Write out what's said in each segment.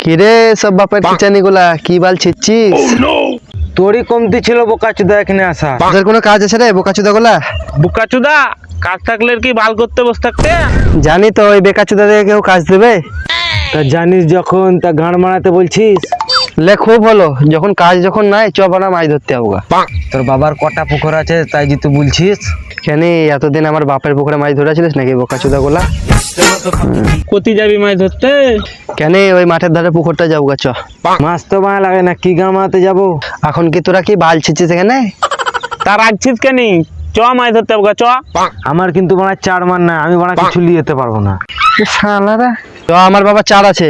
কিরে সব বাপের কিচানি গুলা কি বাল ছিচ্ছিস? তোরই কমতি ছিল বোকাচুদা এখানে আসা। তোদের কোনো কাজ আছে রে বোকাচুদা গুলা? বুকাচুদা কাজ থাকলে কি বাল করতে বসে থাকতে? জানি তো ওই বেকাচুদা থেকে কেউ কাজ দেবে? তা জানিস যখন তা গাঁড় মারাতে বলছিস। লে খুব হলো, যখন কাজ যখন নাই চ বানা মাছ ধরতে আবগা। তোর বাবার কটা পুকুর আছে তাই যে তুই বলছিস? কেন এতদিন আমার বাপের পুকুরে মাছ ধরেছিলিস নাকি বোকাচুদা গুলা? কোথি যাবি মাছ ধরতে? কেন ওই মাঠের ধারে পুকুরটা যাবো গা চ। মাছ তো মায়া লাগে না, কি গাঁড় মারাতে যাবো? এখন কি তোরা কি বাল ছিচ্ছিস এখানে? তা রাখছিস কেন? চ মাছ ধরতে হবে চ। আমার কিন্তু বানা চার মান না, আমি বানা কিছু নিয়ে যেতে পারবো না। শালারা চ, আমার বাবা চার আছে।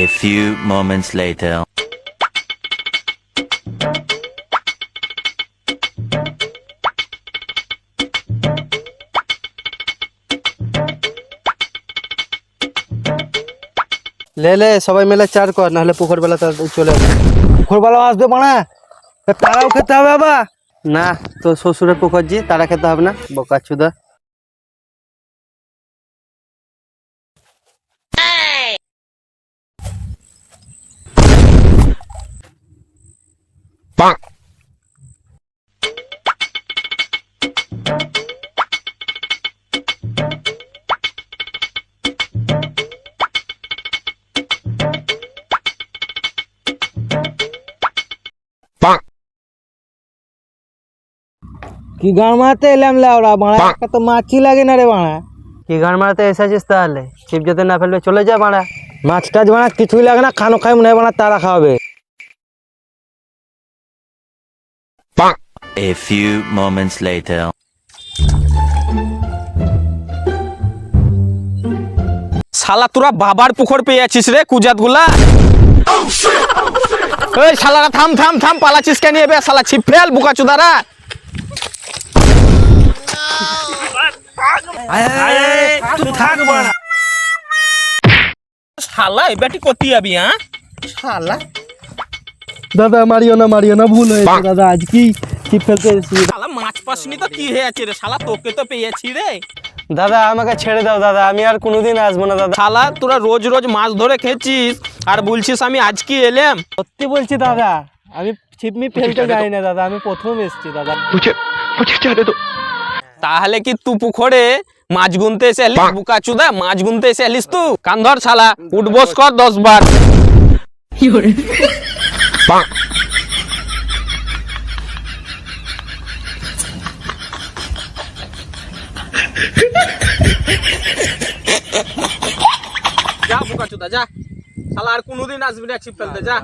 A few moments later. লে লে সবাই মিলে চার কর, নাহলে পুকুর বেলা তাড়াতাড়ি চলে আসবে। পুকুরবেলা আসবে বানা, তারাও খেতে হবে আবার। না তো শ্বশুরের পুকুর জি, তারা খেতে হবে না বোকাচুদা। কি গাঁড় মারাতে এলাম লাউড়া বানা, একটা তো মাছই লাগে না রে বানা। কি গান মারাতে এসেছিস তাহলে? ছিপ যাতে না ফেলবে চলে যা মারা। মাছ টাছ বানা কিছুই লাগে না, খানো খাই মনে হয় বানা তারা খাওয়াবে। A few moments later. শালা তোরা বাবার পুকুর পেয়ে আছিস রে কুজাত গুলা। এই শালারা থাম থাম থাম, পালাছিস কেন? এবে শালা ছিপ ফেল বুকাচুদারা। শালা এবারটি কোথায় যাবি? হ্যাঁ শালা দাদা মারিও না ভুল হয়েছে দাদা, আজ কি ছিপ ফেলতে এসেছি। শালা মাছ পাসনি তো কি হয়েছে রে? শালা তোকে তো পেয়েছি রে। দাদা আমাকে ছেড়ে দাও দাদা, আমি আর কোনোদিন আসবো না দাদা। শালা তোরা রোজ রোজ মাছ ধরে খেয়েছিস আর বলছিস আমি আজকে এলাম। সত্যি বলছি দাদা, আমি ছিপমি ফেলতে যাই না দাদা, আমি প্রথম এসেছি দাদা। তাহলে কি তুই পুকুরে মাছ গুনতে এসে এলিস? বুকাচুদা মাছ গুনতে এসে এলিস তুই? কান ধর শালা, উঠবোস কর 10 বার। যা বুকাচুদা যা, শালা আর কোনোদিন আসবি না ছিপ ফেলতে, যা।